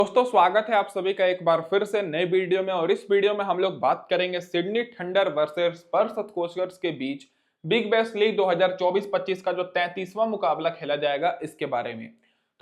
दोस्तों स्वागत है आप सभी का एक बार फिर से नए वीडियो में। और इस वीडियो में हम लोग बात करेंगे सिडनी थंडर वर्सेस पर्थ स्कोचर्स के बीच बिग बैश लीग 2024-25 का जो 33वां मुकाबला खेला जाएगा इसके बारे में।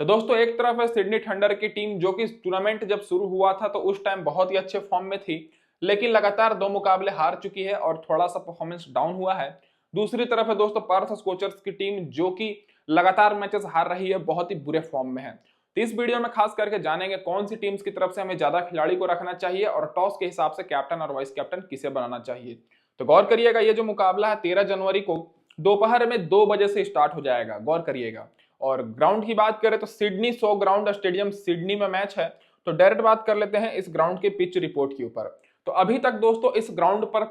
तो दोस्तों एक तरफ है सिडनी थंडर की टीम जो कि टूर्नामेंट जब शुरू हुआ था तो उस टाइम बहुत ही अच्छे फॉर्म में थी, लेकिन लगातार 2 मुकाबले हार चुकी है और थोड़ा सा परफॉर्मेंस डाउन हुआ है। दूसरी तरफ है दोस्तों पर्थ स्कोचर्स की टीम जो कि लगातार मैचेस हार रही है, बहुत ही बुरे फॉर्म में है। तो इस वीडियो में खास करके जानेंगे कौन सी टीम्स की तरफ से हमें ज्यादा खिलाड़ी को रखना चाहिए और टॉस के हिसाब से कैप्टन और वाइस कैप्टन किसे बनाना चाहिए। तो गौर करिएगा, ये जो मुकाबला है 13 जनवरी को दोपहर में 2 बजे से स्टार्ट हो जाएगा, गौर करिएगा। और ग्राउंड की बात करें तो सिडनी 100 ग्राउंड स्टेडियम सिडनी में मैच है। तो डायरेक्ट बात कर लेते हैं इस ग्राउंड के पिच रिपोर्ट के ऊपर। तो अभी तक दोस्तों इस ग्राउंड पर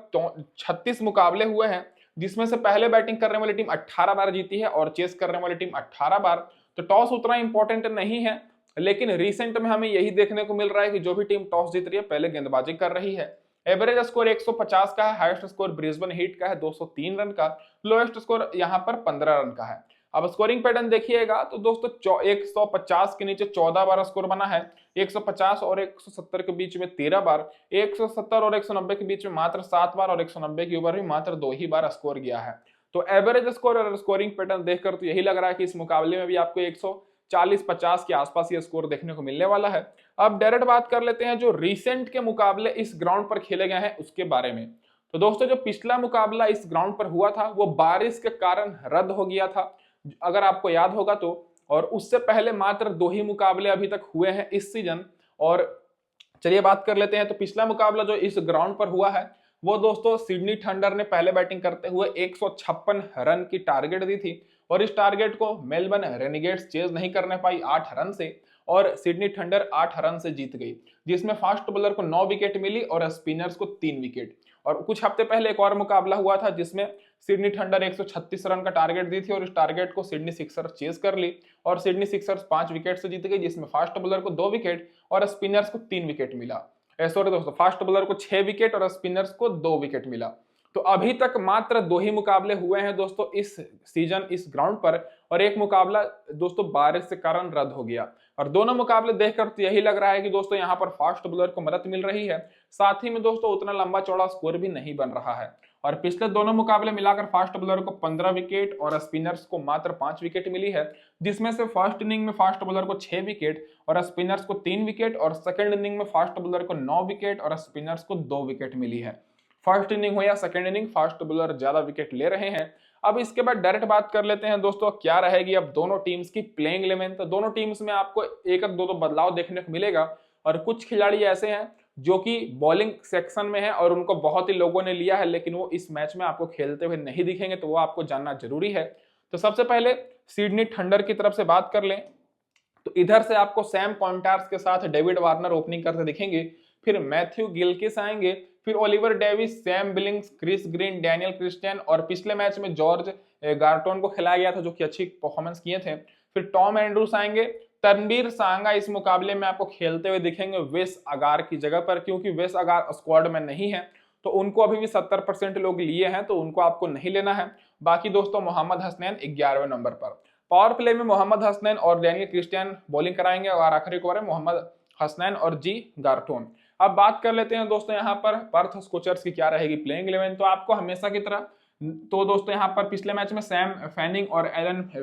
36 मुकाबले हुए हैं, जिसमें से पहले बैटिंग करने वाली टीम 18 बार जीती है और चेस करने वाली टीम 18 बार। तो टॉस उतना इंपॉर्टेंट नहीं है, लेकिन रिसेंट में हमें यही देखने को मिल रहा है कि जो भी टीम टॉस जीत रही है पहले गेंदबाजी कर रही है। एवरेज स्कोर 150 का है, हाईएस्ट स्कोर ब्रिस्बेन हीट का है 203 रन का, लोएस्ट स्कोर यहां पर 15 रन का है। अब स्कोरिंग पैटर्न देखिएगा तो दोस्तों 150 के नीचे 14 बार स्कोर बना है, 150 और 170 के बीच में 13 बार, 170 और 190 के बीच में मात्र 7 बार और 190 के ऊपर भी मात्र 2 ही बार स्कोर गया है। तो एवरेज स्कोर और स्कोरिंग पैटर्न देखकर तो यही लग रहा है कि इस मुकाबले में भी आपको 140-50 के आसपास ये स्कोर देखने को मिलने वाला है। अब डायरेक्ट बात कर लेते हैं जो रिसेंट के मुकाबले इस ग्राउंड पर खेले गए हैं उसके बारे में। तो दोस्तों जो पिछला मुकाबला इस ग्राउंड पर हुआ था वो बारिश के कारण रद्द हो गया था, अगर आपको याद होगा तो। और उससे पहले मात्र 2 ही मुकाबले अभी तक हुए हैं इस सीजन। और चलिए बात कर लेते हैं। तो पिछला मुकाबला जो इस ग्राउंड पर हुआ है वो दोस्तों सिडनी थंडर ने पहले बैटिंग करते हुए 156 रन की टारगेट दी थी और इस टारगेट को मेलबर्न रेनिगेट्स चेज नहीं करने पाई 8 रन से, और सिडनी थंडर 8 रन से जीत गई, जिसमें फास्ट बॉलर को 9 विकेट मिली और स्पिनर्स को 3 विकेट। और कुछ हफ्ते पहले एक और मुकाबला हुआ था जिसमें सिडनी थंडर 136 रन का टारगेट दी थी और इस टारगेट को सिडनी सिक्सर्स चेज कर ली और सिडनी सिक्सर्स 5 विकेट से जीत गई, जिसमें फास्ट बॉलर को 2 विकेट और स्पिनर्स को 3 विकेट मिला। सॉरी दोस्तों, फास्ट बॉलर को 6 विकेट और स्पिनर्स को 2 विकेट मिला। तो अभी तक मात्र 2 ही मुकाबले हुए हैं दोस्तों इस सीजन इस ग्राउंड पर, और एक मुकाबला दोस्तों बारिश के कारण रद्द हो गया। और दोनों मुकाबले देखकर तो यही लग रहा है कि दोस्तों यहाँ पर फास्ट बॉलर को मदद मिल रही है, साथ ही में दोस्तों उतना लंबा चौड़ा स्कोर भी नहीं बन रहा है। और पिछले दोनों मुकाबले मिलाकर फास्ट बॉलर को 15 विकेट और स्पिनर्स को मात्र 5 विकेट मिली है, जिसमें से फर्स्ट इनिंग में फास्ट बॉलर को 6 विकेट और स्पिनर्स को 3 विकेट और सेकंड इनिंग में फास्ट बॉलर को 9 विकेट और स्पिनर्स को 2 विकेट मिली है। फर्स्ट इनिंग हो या सेकंड इनिंग, फास्ट बॉलर ज्यादा विकेट ले रहे हैं। अब इसके बाद डायरेक्ट बात कर लेते हैं दोस्तों क्या रहेगी अब दोनों टीम्स की प्लेइंग 11। तो दोनों टीम्स में आपको एक दो बदलाव देखने को मिलेगा, और कुछ खिलाड़ी ऐसे हैं जो कि बॉलिंग सेक्शन में है और उनको बहुत ही लोगों ने लिया है, लेकिन वो इस मैच में आपको खेलते हुए नहीं दिखेंगे, तो वो आपको जानना जरूरी है। तो सबसे पहले सिडनी थंडर की तरफ से बात कर लें तो इधर से आपको सैम कॉन्टार्स के साथ डेविड वार्नर ओपनिंग करते दिखेंगे, फिर मैथ्यू गिलक्रिस्ट आएंगे, फिर Oliver Davies, Sam Billings, Chris Green, Daniel Christian, और पिछले मैच में जॉर्ज गार्टोन को खिलाया गया था जो कि अच्छी परफॉर्मेंस किए थे। फिर टॉम एंड्रूस आएंगे, तनवीर सांगा इस मुकाबले में आपको खेलते हुए दिखेंगे वेस अगार की जगह पर, क्योंकि वेस अगार स्क्वाड में नहीं है तो उनको अभी भी 70% लोग लिए हैं, तो उनको आपको नहीं लेना है। बाकी दोस्तों मोहम्मद हसनैन 11वें नंबर पर। पावर प्ले में मोहम्मद हसनैन और डैनियल क्रिस्टियन बॉलिंग कराएंगे और आखिरी ओवर में मोहम्मद हसनैन और जी गार्टोन। अब बात कर लेते हैं दोस्तों यहाँ पर पर्थ स्कोचर्स की क्या रहेगी प्लेइंग 11। तो आपको हमेशा की तरह तो दोस्तों यहाँ पर पिछले मैच में सैम फैनिंग और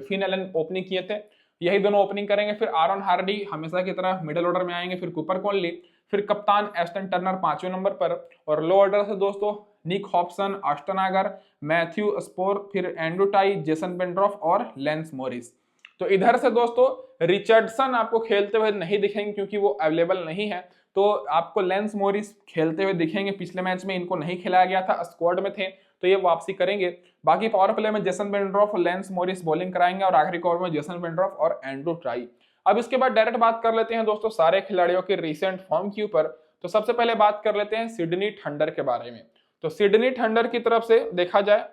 फिन एलन ओपनिंग किए थे, यही दोनों ओपनिंग करेंगे। फिर आरन हार्डी हमेशा की तरह मिडिल ऑर्डर में आएंगे, फिर कूपर कॉनली, फिर कप्तान एस्टन टर्नर 5वें नंबर पर, और लो ऑर्डर से दोस्तों Nick Hobson, Ashton Agar, Matthew Spoor, फिर एंड्रू टाई, जेसन पेंड्रॉफ और लेंस मॉरिस। तो इधर से दोस्तों रिचर्डसन आपको खेलते हुए नहीं दिखेंगे क्योंकि वो अवेलेबल नहीं है, तो आपको लेंस मॉरिस खेलते हुए दिखेंगे। पिछले मैच में इनको नहीं खिलाया गया था, स्क्वाड में थे, तो ये वापसी करेंगे। बाकी पावर प्ले में जेसन पेंड्रॉफ और लेंस मॉरिस बॉलिंग कराएंगे और आखिरी ओवर में जेसन पेंड्रॉफ और एंड्रू टाई। अब इसके बाद डायरेक्ट बात कर लेते हैं दोस्तों सारे खिलाड़ियों के रिसेंट फॉर्म के ऊपर। तो सबसे पहले बात कर लेते हैं सिडनी थंडर के बारे में। तो सिडनी थंडर की तरफ से देखा जाए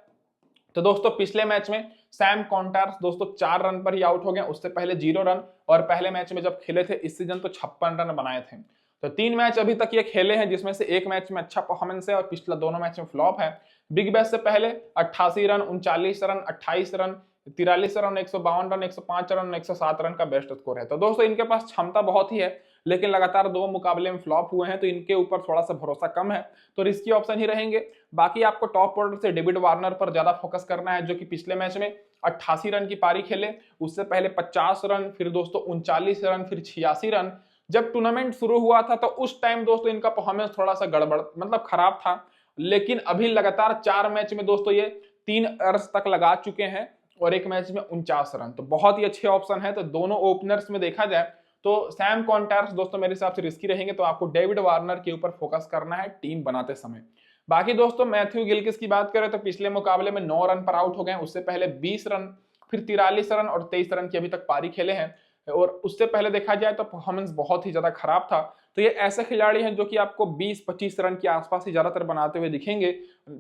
तो दोस्तों पिछले मैच में सैम कॉन्टार्स दोस्तों 4 रन पर ही आउट हो गए, उससे पहले 0 रन, और पहले मैच में जब खेले थे इस सीजन तो 56 रन बनाए थे। तो 3 मैच अभी तक ये खेले हैं, जिसमें से एक मैच में अच्छा परफॉर्मेंस है और पिछला दोनों मैच में फ्लॉप है। बिग बैश से पहले 88 run, 39 run, 28 run, 43 run, 152 run, 105 run, 107 run का बेस्ट स्कोर है। तो दोस्तों इनके पास क्षमता बहुत ही है, लेकिन लगातार 2 मुकाबले में फ्लॉप हुए हैं, तो इनके ऊपर थोड़ा सा भरोसा कम है, तो रिस्की ऑप्शन ही रहेंगे। बाकी आपको टॉप ऑर्डर से डेविड वार्नर पर ज्यादा फोकस करना है, जो कि पिछले मैच में 88 रन की पारी खेले, उससे पहले 50 रन, फिर दोस्तों 39 रन, फिर 86 रन। जब टूर्नामेंट शुरू हुआ था तो उस टाइम दोस्तों इनका परफॉर्मेंस थोड़ा सा गड़बड़ मतलब खराब था, लेकिन अभी लगातार 4 मैच में दोस्तों ये 3 अर्स तक लगा चुके हैं और एक मैच में 49 रन, तो बहुत ही अच्छे ऑप्शन है। तो दोनों ओपनर्स में देखा जाए तो सैम कॉन्टार्स दोस्तों मेरे हिसाब से रिस्की रहेंगे, तो आपको डेविड वार्नर के ऊपर फोकस करना है टीम बनाते समय। बाकी दोस्तों मैथ्यू गिलक्रिस्ट की बात करें तो पिछले मुकाबले में 9 रन पर आउट हो गए, उससे पहले 20 रन, फिर 43 रन और 23 रन की अभी तक पारी खेले हैं, और उससे पहले देखा जाए तो परफॉर्मेंस बहुत ही ज्यादा खराब था। तो ये ऐसे खिलाड़ी हैं जो कि आपको 20-25 रन के आसपास ही ज्यादातर बनाते हुए दिखेंगे।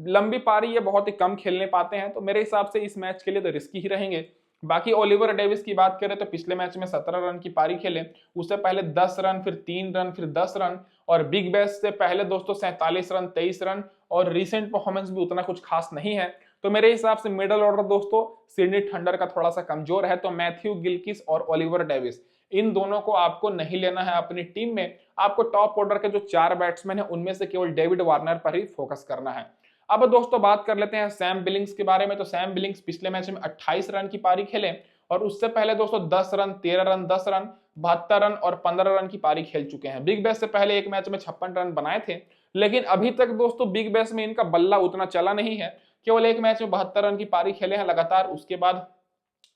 लंबी पारी ये बहुत ही कम खेलने पाते हैं, तो मेरे हिसाब से इस मैच के लिए तो रिस्की ही रहेंगे। बाकी ओलिवर डेविस की बात करें तो पिछले मैच में 17 रन की पारी खेले, उससे पहले 10 रन, फिर 3 रन, फिर 10 रन, और बिग बैश से पहले दोस्तों 47 रन, 23 रन, और रिसेंट परफॉर्मेंस भी उतना कुछ खास नहीं है। तो मेरे हिसाब से मिडल ऑर्डर दोस्तों सिडनी थंडर का थोड़ा सा कमजोर है, तो मैथ्यू गिलक्रिस्ट और ओलिवर डेविस इन दोनों को आपको नहीं लेना है अपनी टीम में। आपको टॉप ऑर्डर के जो 4 बैट्समैन है उनमें से केवल डेविड वार्नर पर ही फोकस करना है। अब दोस्तों बात कर लेते हैं सैम बिलिंग्स के बारे में। तो सैम बिलिंग्स पिछले मैच में 28 रन की पारी खेले, और उससे पहले दोस्तों 10 रन, 13 रन, 10 रन, 72 रन और 15 रन की पारी खेल चुके हैं। बिग बैश से पहले एक मैच में 56 रन बनाए थे, लेकिन अभी तक दोस्तों बिग बैश में इनका बल्ला उतना चला नहीं है, केवल एक मैच में 72 रन की पारी खेले हैं लगातार। उसके बाद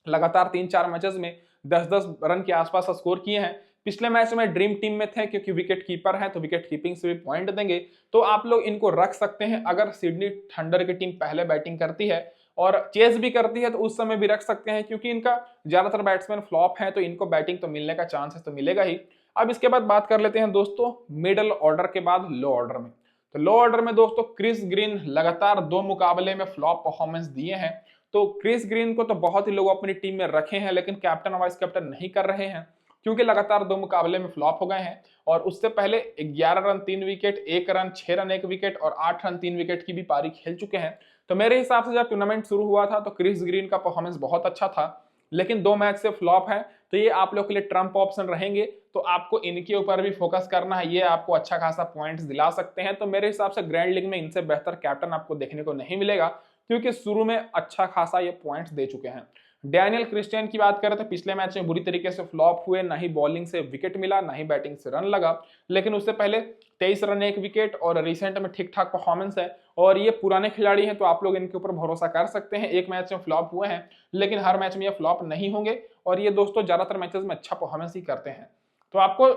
लगातार 3-4 मैचेस में 10-10 रन के आसपास स्कोर किए हैं। पिछले मैच में ड्रीम टीम में थे, क्योंकि विकेट कीपर हैं तो विकेट कीपिंग से भी पॉइंट देंगे, तो आप लोग इनको रख सकते हैं। अगर सिडनी थंडर की टीम पहले बैटिंग करती है और चेज भी करती है तो उस समय भी रख सकते हैं, क्योंकि इनका ज्यादातर बैट्समैन फ्लॉप है, तो इनको बैटिंग तो मिलने का चांस तो मिलेगा ही। अब इसके बाद बात कर लेते हैं दोस्तों मिडल ऑर्डर के बाद लो ऑर्डर में। तो लो ऑर्डर में दोस्तों क्रिस ग्रीन लगातार 2 मुकाबले में फ्लॉप परफॉर्मेंस दिए हैं, तो क्रिस ग्रीन को तो बहुत ही लोग अपनी टीम में रखे हैं, लेकिन कैप्टन और वाइस कैप्टन नहीं कर रहे हैं, क्योंकि लगातार 2 मुकाबले में फ्लॉप हो गए हैं। और उससे पहले 11 run 3 wicket, 1 run 6 run 1 wicket और 8 रन 3 विकेट की भी पारी खेल चुके हैं। तो मेरे हिसाब से जब टूर्नामेंट शुरू हुआ था तो क्रिस ग्रीन का परफॉर्मेंस बहुत अच्छा था, लेकिन 2 मैच से फ्लॉप है, तो ये आप लोग के लिए ट्रम्प ऑप्शन रहेंगे, तो आपको इनके ऊपर भी फोकस करना है। ये आपको अच्छा खासा पॉइंट्स दिला सकते हैं, तो मेरे हिसाब से ग्रैंड लीग में इनसे बेहतर कैप्टन आपको देखने को नहीं मिलेगा, क्योंकि शुरू में अच्छा खासा ये पॉइंट्स दे चुके हैं। डैनियल क्रिस्टियन की बात करें तो पिछले मैच में बुरी तरीके से फ्लॉप हुए, ना ही बॉलिंग से विकेट मिला, ना ही बैटिंग से रन लगा, लेकिन उससे पहले 23 रन 1 विकेट और रिसेंट में ठीक ठाक परफॉर्मेंस है। और ये पुराने खिलाड़ी हैं, तो आप लोग इनके ऊपर भरोसा कर सकते हैं। एक मैच में फ्लॉप हुए हैं, लेकिन हर मैच में ये फ्लॉप नहीं होंगे, और ये दोस्तों ज्यादातर मैचेस में अच्छा परफॉर्मेंस ही करते हैं। तो आपको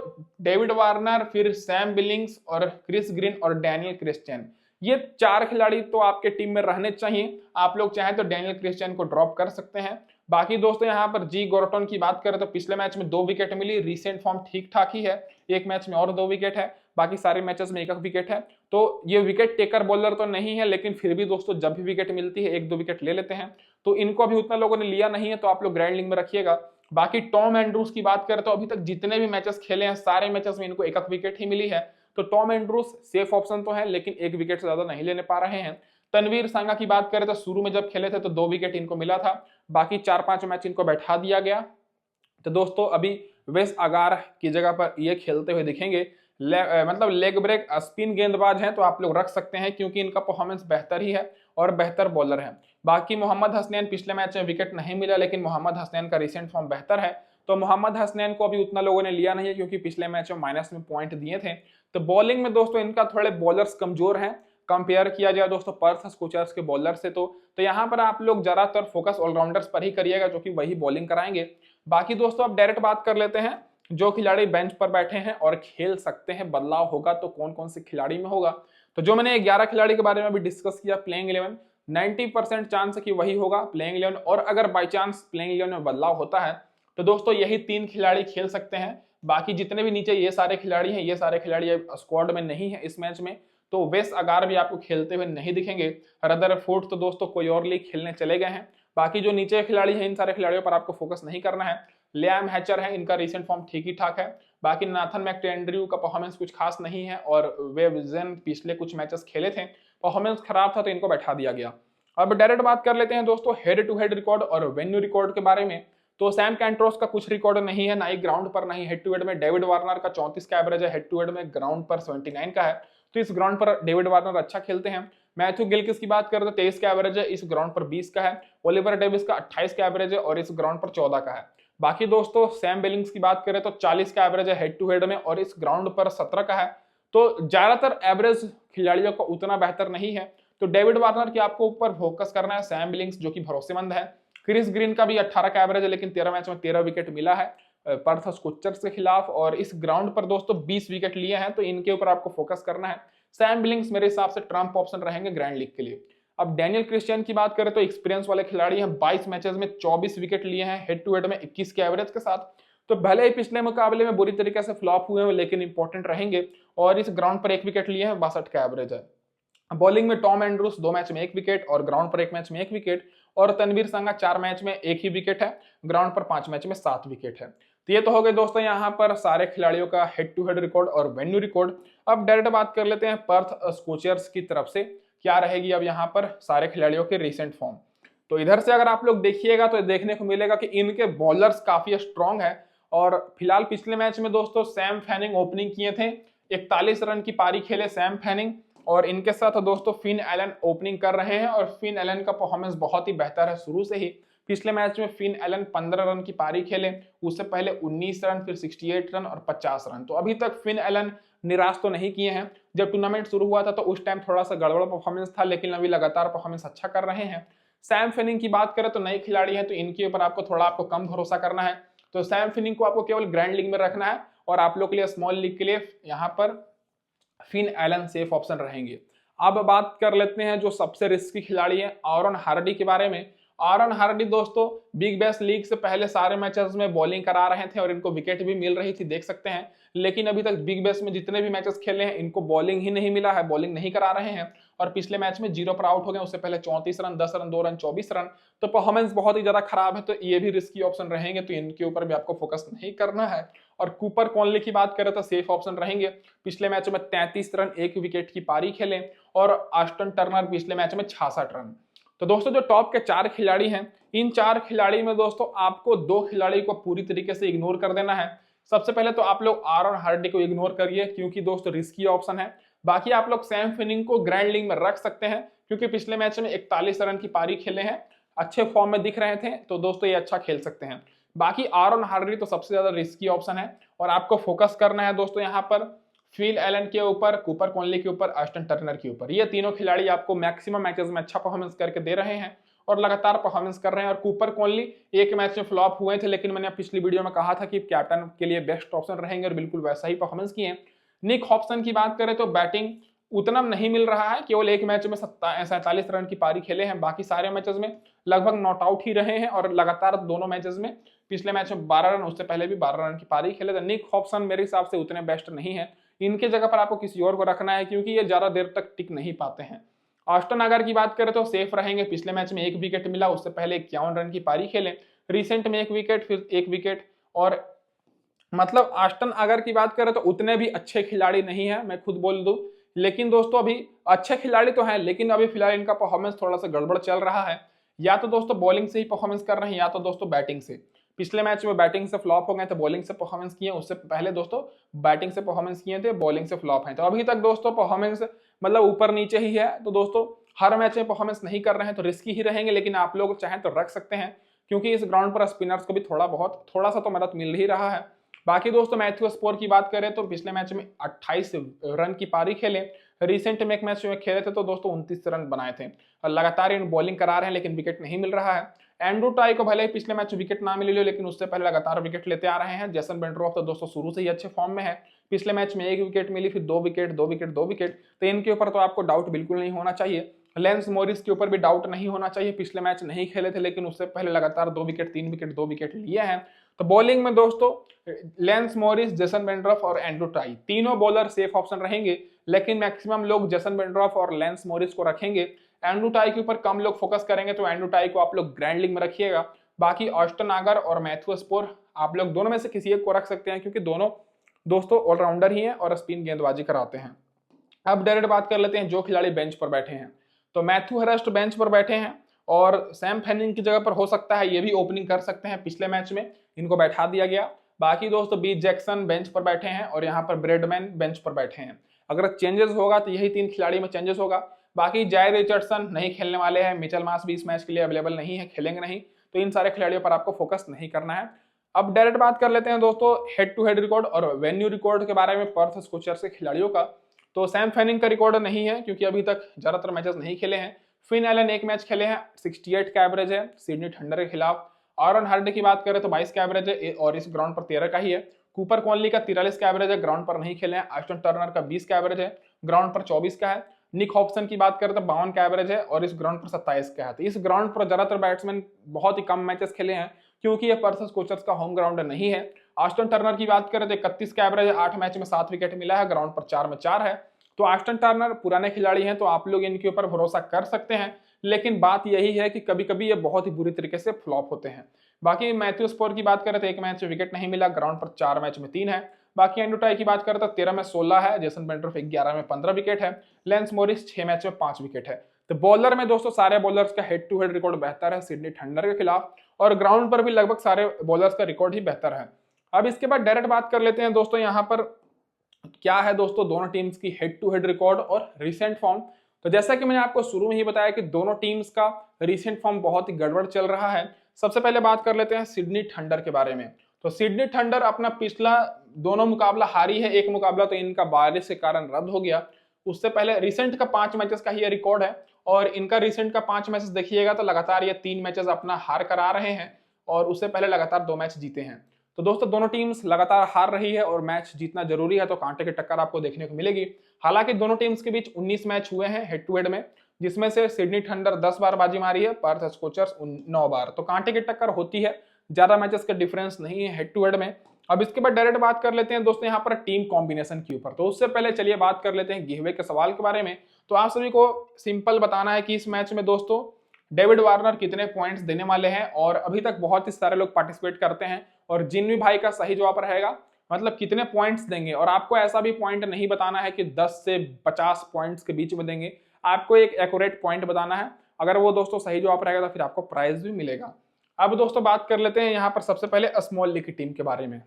डेविड वार्नर, फिर सैम बिलिंग्स और क्रिस ग्रीन और डैनियल क्रिस्टियन, ये 4 खिलाड़ी तो आपके टीम में रहने चाहिए। आप लोग चाहें तो डैनियल क्रिस्टियन को ड्रॉप कर सकते हैं। बाकी दोस्तों यहाँ पर जी गोर्टन की बात करें तो पिछले मैच में 2 विकेट मिली, रिसेंट फॉर्म ठीक ठाक ही है, एक मैच में और 2 विकेट है, बाकी सारे मैचेस में 1-1 विकेट है। तो ये विकेट टेकर बॉलर तो नहीं है, लेकिन फिर भी दोस्तों जब भी विकेट मिलती है 1-2 विकेट ले लेते हैं, तो इनको अभी उतना लोगों ने लिया नहीं है, तो आप लोग ग्रैंड लीग में रखिएगा। बाकी टॉम एंड्रूज की बात करें तो अभी तक जितने भी मैचेस खेले हैं सारे मैचेस में इनको 1-1 विकेट ही मिली है, तो टॉम एंड्रूज सेफ ऑप्शन तो है, लेकिन 1 विकेट से ज्यादा नहीं लेने पा रहे हैं। तनवीर सांगा की बात करें तो शुरू में जब खेले थे तो 2 विकेट इनको मिला था, बाकी 4-5 मैच इनको बैठा दिया गया। तो दोस्तों अभी वेस अगार की जगह पर ये खेलते हुए दिखेंगे। मतलब लेग ब्रेक स्पिन गेंदबाज हैं, तो आप लोग रख सकते हैं, क्योंकि इनका परफॉर्मेंस बेहतर ही है और बेहतर बॉलर है। बाकी मोहम्मद हसनैन पिछले मैच में विकेट नहीं मिला, लेकिन मोहम्मद हसनैन का रिसेंट फॉर्म बेहतर है, तो मोहम्मद हसनैन को अभी उतना लोगों ने लिया नहीं है, क्योंकि पिछले मैच में माइनस में पॉइंट दिए थे। तो बॉलिंग में दोस्तों इनका थोड़े बॉलर्स कमजोर हैं, कंपेयर किया जाए दोस्तों पर्थ स्कोचर्स के बॉलर से, तो यहाँ पर आप लोग ज्यादातर फोकस ऑलराउंडर्स पर ही करिएगा, जो कि वही बॉलिंग कराएंगे। बाकी दोस्तों अब डायरेक्ट बात कर लेते हैं जो खिलाड़ी बेंच पर बैठे हैं और खेल सकते हैं, बदलाव होगा तो कौन कौन से खिलाड़ी में होगा। तो जो मैंने 11 खिलाड़ी के बारे में भी डिस्कस किया, प्लेइंग 11 90% चांस है कि वही होगा प्लेइंग 11, और अगर बाई चांस प्लेइंग 11 में बदलाव होता है तो दोस्तों यही 3 खिलाड़ी खेल सकते हैं। बाकी जितने भी नीचे ये सारे खिलाड़ी हैं, ये सारे खिलाड़ी स्क्वाड में नहीं है इस मैच में, तो वेस अगार भी आपको खेलते हुए नहीं दिखेंगे। रदरफोर्ड तो दोस्तों कोई और लीग खेलने चले गए हैं। बाकी जो नीचे खिलाड़ी हैं इन सारे खिलाड़ियों पर आपको फोकस नहीं करना है। लियाम हैचर है, इनका रिसेंट फॉर्म ठीक ही ठाक है। बाकी नाथन मैकटेंड्रयू का परफॉर्मेंस कुछ खास नहीं है, और वेवजन पिछले कुछ मैचेस खेले थे, परफॉर्मेंस खराब था, तो इनको बैठा दिया गया। अब डायरेक्ट बात कर लेते हैं दोस्तों हेड टू हेड रिकॉर्ड और वेन्यू रिकॉर्ड के बारे में। तो सैम कैंट्रोस का कुछ रिकॉर्ड नहीं है, ना ही ग्राउंड पर, ना ही हेड टू हेड में। डेविड वार्नर का 34 का एवरेज है, हेड टू हेड में ग्राउंड पर 79 का है। तो इस ग्राउंड पर डेविड वार्नर अच्छा खेलते हैं। मैथ्यू गिलक्रिस्ट की बात करें तो 23 का एवरेज है, इस ग्राउंड पर 20 का है। ओलिवर डेविस का 28 का एवरेज है और इस ग्राउंड पर 14 का है। बाकी दोस्तों सैम बिलिंग्स की बात करें तो 40 का एवरेज है हेड टू हेड में और इस ग्राउंड पर 17 का है। तो ज्यादातर एवरेज खिलाड़ियों का उतना बेहतर नहीं है। तो डेविड वार्नर की आपको ऊपर फोकस करना है, सैम बिलिंग्स जो कि भरोसेमंद है। क्रिस ग्रीन का भी 18 का एवरेज है, लेकिन 13 मैच में 13 विकेट मिला है पर्थ स्कॉचर्स के खिलाफ, और इस ग्राउंड पर दोस्तों 20 विकेट लिए हैं। तो इनके ऊपर आपको फोकस करना है। सैम बिलिंग्स मेरे हिसाब से ट्रम्प ऑप्शन रहेंगे ग्रैंड लीग के लिए। अब डैनियल क्रिस्टियन की बात करें तो एक्सपीरियंस वाले खिलाड़ी हैं, 22 मैचेस में 24 विकेट लिए हैं, हेड टू हेड में 21 के एवरेज के साथ। तो भले ही पिछले मुकाबले में बुरी तरीके से फ्लॉप हुए हैं, लेकिन इंपॉर्टेंट रहेंगे और इस ग्राउंड पर 1 विकेट लिए हैं, 62 का एवरेज है। बॉलिंग में टॉम एंड्रूस 2 मैच में 1 विकेट और ग्राउंड पर 1 मैच में 1 विकेट, और तनवीर संगा 4 मैच में 1 ही विकेट है, ग्राउंड पर 5 मैच में 7 विकेट है। तो ये तो हो गए दोस्तों यहाँ पर सारे खिलाड़ियों का हेड टू हेड रिकॉर्ड और वेन्यू रिकॉर्ड। अब डायरेक्ट बात कर लेते हैं पर्थ स्कोचर्स की तरफ से क्या रहेगी अब यहाँ पर सारे खिलाड़ियों के रिसेंट फॉर्म। तो इधर से अगर आप लोग देखिएगा तो देखने को मिलेगा कि इनके बॉलर्स काफी स्ट्रॉन्ग है। और फिलहाल पिछले मैच में दोस्तों सैम फैनिंग ओपनिंग किए थे, 41 रन की पारी खेले सैम फैनिंग, और इनके साथ दोस्तों फिन एलन ओपनिंग कर रहे हैं। और फिन एलन का परफॉर्मेंस बहुत ही बेहतर है शुरू से ही। पिछले मैच में फिन एलन 15 रन की पारी खेले, उससे पहले 19 रन, फिर 68 रन और 50 रन। तो अभी तक फिन एलन निराश तो नहीं किए हैं। जब टूर्नामेंट शुरू हुआ था तो उस टाइम थोड़ा सा गड़बड़ परफॉर्मेंस था, लेकिन अभी लगातार परफॉर्मेंस अच्छा कर रहे हैं। सैम फिनिंग की बात करें तो नए खिलाड़ी हैं, तो इनके ऊपर आपको कम भरोसा करना है। तो सैम फिनिंग को आपको केवल ग्रैंड लीग में रखना है, और आप लोग के लिए स्मॉल लीग के लिए यहाँ पर फिन एलन सेफ ऑप्शन रहेंगे। अब बात कर लेते हैं जो सबसे रिस्की खिलाड़ी है ऑरन हार्डी के बारे में। ऑरन हार्डी दोस्तों बिग बैश लीग से पहले सारे मैचेस में बॉलिंग करा रहे थे और इनको विकेट भी मिल रही थी, देख सकते हैं। लेकिन अभी तक बिग बैश में जितने भी मैचेस खेले हैं इनको बॉलिंग ही नहीं मिला है, बॉलिंग नहीं करा रहे हैं। और पिछले मैच में 0 पर आउट हो गए, उससे पहले 34 रन, 10 रन, 2 रन, 24 रन। तो परफॉर्मेंस बहुत ही ज्यादा खराब है, तो ये भी रिस्की ऑप्शन रहेंगे, तो इनके ऊपर भी आपको फोकस नहीं करना है। और कूपर कॉनली की बात करें तो सेफ ऑप्शन रहेंगे। पिछले मैच में 33 रन 1 विकेट की पारी खेले, और ऑस्टन टर्नर पिछले मैच में 66 रन। तो दोस्तों जो टॉप के 4 खिलाड़ी हैं, इन 4 खिलाड़ी में दोस्तों आपको 2 खिलाड़ी को पूरी तरीके से इग्नोर कर देना है। सबसे पहले तो आप लोग ऑरन हार्डी को इग्नोर करिए, क्योंकि दोस्तों रिस्की ऑप्शन है। बाकी आप लोग सैम फिनिंग को ग्रैंड लीग में रख सकते हैं, क्योंकि पिछले मैच में 41 रन की पारी खेले हैं, अच्छे फॉर्म में दिख रहे थे, तो दोस्तों ये अच्छा खेल सकते हैं। बाकी ऑरन हार्डी तो सबसे ज्यादा रिस्की ऑप्शन है, और आपको फोकस करना है दोस्तों यहाँ पर फिल एलन के ऊपर, कूपर कॉनली के ऊपर, ऑस्टन टर्नर के ऊपर। ये तीनों खिलाड़ी आपको मैक्सिमम मैचेस में अच्छा परफॉर्मेंस करके दे रहे हैं और लगातार परफॉर्मेंस कर रहे हैं। और कूपर कॉनली एक मैच में फ्लॉप हुए थे, लेकिन मैंने पिछली वीडियो में कहा था कि कैप्टन के लिए बेस्ट ऑप्शन रहेंगे, और बिल्कुल वैसा ही परफॉर्मेंस किए। निक हॉब्सन की बात करें तो बैटिंग उतना नहीं मिल रहा है, केवल एक मैच में 47 रन की पारी खेले हैं, बाकी सारे मैचेस में लगभग नॉट आउट ही रहे हैं, और लगातार दोनों मैचेस में, पिछले मैच में 12 रन, उससे पहले भी 12 रन की पारी खेले। तो निक हॉब्सन मेरे हिसाब से उतने बेस्ट नहीं है, इनके जगह पर आपको किसी और को रखना है, क्योंकि ये ज्यादा देर तक टिक नहीं पाते हैं। ऑस्टन अगर की बात करें तो सेफ रहेंगे, पिछले मैच में 1 विकेट मिला, उससे पहले 51 रन की पारी खेले, रिसेंट में 1 विकेट, फिर 1 विकेट। और मतलब ऑस्टन अगर की बात करें तो उतने भी अच्छे खिलाड़ी नहीं है, मैं खुद बोल दूं। लेकिन दोस्तों अभी अच्छे खिलाड़ी तो हैं, लेकिन अभी फिलहाल इनका परफॉर्मेंस थोड़ा सा गड़बड़ चल रहा है। या तो दोस्तों बॉलिंग से ही परफॉर्मेंस कर रहे हैं, या तो दोस्तों बैटिंग से। पिछले मैच में बैटिंग से फ्लॉप हो गए थे, बॉलिंग से परफॉर्मेंस किए, उससे पहले दोस्तों बैटिंग से परफॉर्मेंस किए थे, बॉलिंग से फ्लॉप हैं। तो अभी तक दोस्तों परफॉर्मेंस मतलब ऊपर नीचे ही है। तो दोस्तों हर मैच में परफॉर्मेंस नहीं कर रहे हैं, तो रिस्की ही रहेंगे, लेकिन आप लोग चाहें तो रख सकते हैं, क्योंकि इस ग्राउंड पर स्पिनर्स को भी थोड़ा सा तो मदद मिल ही रहा है। बाकी दोस्तों मैथ्यू स्पोर की बात करें तो पिछले मैच में 28 रन की पारी खेले, रिसेंट में एक मैच में खेले थे तो दोस्तों 29 रन बनाए थे, और लगातार इन बॉलिंग करा रहे हैं, लेकिन विकेट नहीं मिल रहा है। एंड्रू टाई को भले ही पिछले मैच विकेट ना मिले, लेकिन उससे पहले लगातार विकेट लेते आ रहे हैं। जेसन बेंड्रोफ तो दोस्तों शुरू से ही अच्छे फॉर्म में है, पिछले मैच में 1 विकेट मिली, फिर 2 विकेट, 2 विकेट, 2 विकेट। तो इनके ऊपर तो आपको डाउट बिल्कुल नहीं होना चाहिए। लेंस मॉरिस के ऊपर भी डाउट नहीं होना चाहिए, पिछले मैच नहीं खेले थे, लेकिन उससे पहले लगातार 2 विकेट, 3 विकेट, 2 विकेट लिए हैं। तो बॉलिंग में दोस्तों लेंस मॉरिस, जेसन बेंड्रोफ और एंड्रू टाई तीनों बॉलर सेफ ऑप्शन रहेंगे, लेकिन मैक्सिमम लोग जेसन बेंड्रोफ और लेंस मॉरिस को रखेंगे। एंड्रू टाई के ऊपर कम लोग फोकस करेंगे, तो एंड्रू टाई को आप लोग ग्रैंड लीग में रखिएगा। बाकी ऑस्टन आगर और मैथ्यू स्पोर आप लोग दोनों में से किसी एक को रख सकते हैं, क्योंकि दोनों दोस्तों ऑलराउंडर ही हैं और स्पिन गेंदबाजी कराते हैं। अब डायरेक्ट बात कर लेते हैं जो खिलाड़ी बेंच पर बैठे हैं। तो मैथ्यू हर्स्ट बेंच पर बैठे हैं, और सैम फैनिंग की जगह पर हो सकता है ये भी ओपनिंग कर सकते हैं, पिछले मैच में इनको बैठा दिया गया। बाकी दोस्तों बी जैक्सन बेंच पर बैठे हैं और यहाँ पर ब्रेडमैन बेंच पर बैठे हैं। अगर चेंजेस होगा तो यही 3 खिलाड़ी में चेंजेस होगा। बाकी जाय रिचर्डसन नहीं खेलने वाले हैं, मिचेल मार्श भी इस मैच के लिए अवेलेबल नहीं है, खेलेंगे नहीं, तो इन सारे खिलाड़ियों पर आपको फोकस नहीं करना है। अब डायरेक्ट बात कर लेते हैं दोस्तों हेड टू हेड रिकॉर्ड और वेन्यू रिकॉर्ड के बारे में पर्थ स्कोचर्स के खिलाड़ियों का। तो सैम फैनिंग का रिकॉर्ड नहीं है क्योंकि अभी तक ज्यादातर मैचेस नहीं खेले हैं। फिन एलन एक मैच खेले हैं, 68 का एवरेज है सिडनी थंडर के खिलाफ। आरन हार्डे की बात करें तो 22 का एवरेज है और इस ग्राउंड पर 13 का ही है। कूपर कॉनली का 43 का एवरेज है, ग्राउंड पर नहीं खेले हैं। आस्टन टर्नर का 20 का एवरेज है, ग्राउंड पर 24 का है। निक हॉब्सन की बात करें तो 52 का एवरेज है और इस ग्राउंड पर 27 का है। तो इस ग्राउंड पर ज्यादातर बैट्समैन बहुत ही कम मैचेस खेले हैं क्योंकि ये पर्थ स्कोचर्स का होम ग्राउंड नहीं है। आस्टन टर्नर की बात करें तो 31 का एवरेज है, 8 मैच में 7 विकेट मिला है, ग्राउंड पर 4 में 4 है। तो आस्टन टर्नर पुराने खिलाड़ी हैं तो आप लोग इनके ऊपर भरोसा कर सकते हैं, लेकिन बात यही है कि कभी कभी ये बहुत ही बुरी तरीके से फ्लॉप होते हैं। बाकी मैथ्यू स्पोर की बात करें तो 1 मैच में विकेट नहीं मिला, ग्राउंड पर 4 मैच में 3 है। बाकी एंड्रू टाई की बात करें तो 13 में 16 है, जेसन बेंड्रोफ 11 में 15 विकेट है, लेंस मॉरिस 6 मैच में 5 विकेट है। तो बॉलर में दोस्तों सारे बॉलर्स का हेड टू हेड रिकॉर्ड बेहतर है सिडनी थंडर के खिलाफ और ग्राउंड पर भी लगभग सारे बॉलर्स का रिकॉर्ड ही बेहतर है। अब इसके बाद डायरेक्ट बात कर लेते हैं दोस्तों यहाँ पर क्या है दोस्तों दोनों टीम्स की हेड टू हेड रिकॉर्ड और रिसेंट फॉर्म। तो जैसा कि मैंने आपको शुरू में ही बताया कि दोनों टीम्स का रिसेंट फॉर्म बहुत ही गड़बड़ चल रहा है। सबसे पहले बात कर लेते हैं सिडनी थंडर के बारे में। तो सिडनी थंडर अपना पिछला दोनों मुकाबला हारी है, एक मुकाबला तो इनका बारिश के कारण रद्द हो गया। उससे पहले रिसेंट का 5 मैचेस का ही रिकॉर्ड है और इनका रिसेंट का 5 मैचेस देखिएगा तो लगातार ये 3 मैचेस अपना हार कर आ रहे हैं और उससे पहले लगातार 2 मैच जीते हैं। तो दोस्तों दोनों टीम्स लगातार हार रही है और मैच जीतना जरूरी है, तो कांटे की टक्कर आपको देखने को मिलेगी। हालांकि दोनों टीम्स के बीच 19 मैच हुए हैं हेड टू हेड में, जिसमें से सिडनी थंडर 10 बार बाजी मारी है, पर्थ स्कोचर्स 9 बार। तो कांटे की टक्कर होती है, ज्यादा मैचेस का डिफरेंस नहीं है हेड टू हेड में। अब इसके बाद डायरेक्ट बात कर लेते हैं दोस्तों यहाँ पर टीम कॉम्बिनेशन के ऊपर। तो उससे पहले चलिए बात कर लेते हैं गिवअवे के सवाल के बारे में। तो आप सभी को सिंपल बताना है कि इस मैच में दोस्तों डेविड वार्नर कितने पॉइंट्स देने वाले हैं, और अभी तक बहुत ही सारे लोग पार्टिसिपेट करते हैं और जिन भी भाई का सही जवाब रहेगा मतलब कितने पॉइंट्स देंगे, और आपको ऐसा भी पॉइंट नहीं बताना है कि 10 से 50 पॉइंट्स के बीच में देंगे, आपको एक एक्यूरेट पॉइंट बताना है। अगर वो दोस्तों सही जवाब रहेगा तो फिर आपको प्राइज भी मिलेगा। अब दोस्तों बात कर लेते हैं यहाँ पर सबसे पहले स्मॉल लीग की टीम के बारे में।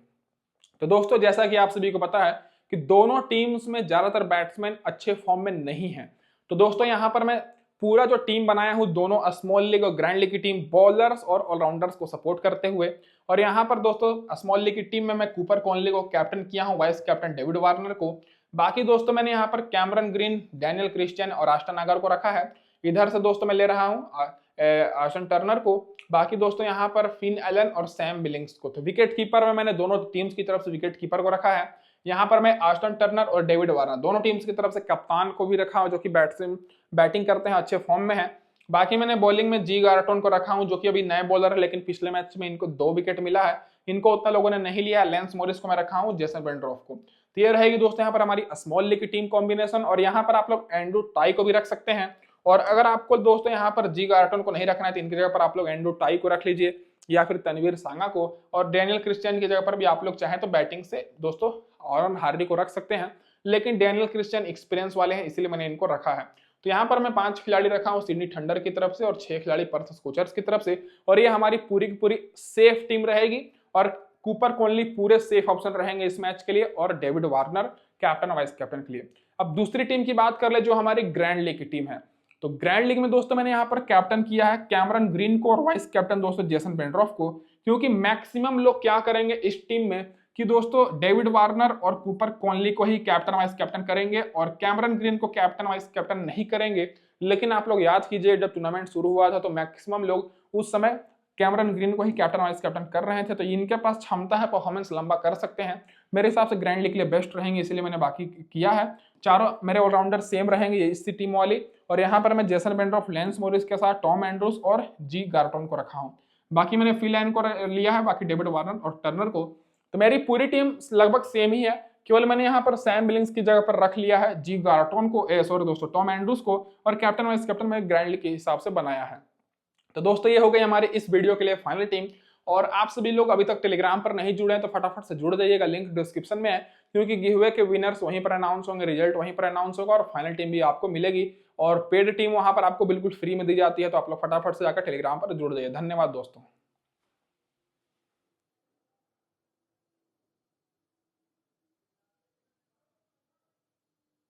तो दोस्तों जैसा कि आप सभी को पता है कि दोनों टीम्स में ज्यादातर बैट्समैन अच्छे फॉर्म में नहीं है। तो दोस्तों यहाँ पर मैं पूरा जो टीम बनाया हूं दोनों स्मॉल लीग और ग्रैंड लीग की टीम, बॉलर्स और ऑलराउंडर्स को सपोर्ट करते हुए। और यहाँ पर दोस्तों स्मॉल लीग की टीम में मैं कूपर कॉनली को कैप्टन किया हूं, वाइस कैप्टन डेविड वार्नर को। बाकी दोस्तों मैंने यहाँ पर कैमरन ग्रीन, डैनियल क्रिस्टियन और आस्टन अगर को रखा है। इधर से दोस्तों मैं ले रहा हूँ आस्टन टर्नर को। बाकी दोस्तों यहाँ पर फिन एलन और सैम बिलिंग्स को। तो विकेट कीपर में मैंने दोनों टीम्स की तरफ से विकेट कीपर को रखा है। यहाँ पर मैं आस्टन टर्नर और डेविड वार्नर दोनों टीम्स की तरफ से कप्तान को भी रखा हूं जो कि बैटिंग करते हैं, अच्छे फॉर्म में है। बाकी मैंने बॉलिंग में जी गार्टन को रखा हूं जो कि अभी नए बॉलर है, लेकिन पिछले मैच में इनको 2 विकेट मिला है, इनको उतना लोगों ने नहीं लिया है। लेंस मॉरिस को मैं रखा हूं, जेसन बेंड्रोफ को। तो ये रहेगी दोस्तों यहाँ पर हमारी स्मॉल लीग की टीम कॉम्बिनेशन। और यहाँ पर आप लोग एंड्रू टाई को भी रख सकते हैं, और अगर आपको दोस्तों यहाँ पर जी गार्टन को नहीं रखना है तो इनकी जगह पर आप लोग एंड्रू टाई को रख लीजिए या फिर तनवीर सांगा को, और डैनियल क्रिस्टियन की जगह पर भी आप लोग चाहें तो बैटिंग से दोस्तों आरन हार्डी को रख सकते हैं, लेकिन डैनियल क्रिस्टियन एक्सपीरियंस वाले हैं इसलिए मैंने इनको रखा है। तो यहाँ पर मैं 5 खिलाड़ी रखा हूँ सिडनी थंडर की तरफ से और 6 खिलाड़ी पर्थ स्कोचर्स की तरफ से, और ये हमारी पूरी की पूरी सेफ टीम रहेगी। और कूपर कॉनली पूरे सेफ ऑप्शन रहेंगे इस मैच के लिए, और डेविड वार्नर कैप्टन और वाइस कैप्टन के लिए। अब दूसरी टीम की बात कर ले जो हमारी ग्रैंड लीग की टीम है। तो ग्रैंड लीग में दोस्तों मैंने यहाँ पर कैप्टन किया है कैमरन ग्रीन को और वाइस कैप्टन दोस्तों जेसन बेंड्रोफ को, क्योंकि मैक्सिमम लोग क्या करेंगे इस टीम में कि दोस्तों डेविड वार्नर और कूपर कॉनली को ही कैप्टन वाइस कैप्टन करेंगे और कैमरन ग्रीन को कैप्टन वाइस कैप्टन नहीं करेंगे। लेकिन आप लोग याद कीजिए जब टूर्नामेंट शुरू हुआ था तो मैक्सिमम लोग उस समय कैमरन ग्रीन को ही कैप्टन वाइस कैप्टन कर रहे थे, तो इनके पास क्षमता है, परफॉर्मेंस लंबा कर सकते हैं। मेरे हिसाब से ग्रैंड लीग के लिए बेस्ट रहेंगे, इसलिए मैंने बाकी किया है। चारों मेरे ऑलराउंडर सेम रहेंगे इसी टीम वाली, और यहाँ पर मैं जेसन बेंड्रोफ, लेंस मॉरिस के साथ टॉम एंड्रूस और जी गार्टन को रखा हूँ। बाकी मैंने फिल लाइन को लिया है, बाकी डेविड वार्नर और टर्नर को। तो मेरी पूरी टीम लगभग सेम ही है, केवल मैंने यहाँ पर सैम बिलिंग्स की जगह पर रख लिया है जी गार्टन को, सॉरी दोस्तों टॉम एंड्रूस को, और कैप्टन वाइस कैप्टन मैंने ग्रैंड लीग के हिसाब से बनाया है। तो दोस्तों ये हो गई हमारे इस वीडियो के लिए फाइनल टीम। और आप सभी लोग अभी तक टेलीग्राम पर नहीं जुड़े हैं तो फटाफट से जुड़ जाइएगा, लिंक डिस्क्रिप्शन में है। क्योंकि गिव के विनर्स वहीं पर अनाउंस होंगे, रिजल्ट वहीं पर अनाउंस होगा और फाइनल टीम भी आपको मिलेगी और पेड टीम वहां पर आपको बिल्कुल फ्री में दी जाती है। तो आप लोग फटाफट से जाकर टेलीग्राम पर जुड़ जाइए। धन्यवाद दोस्तों।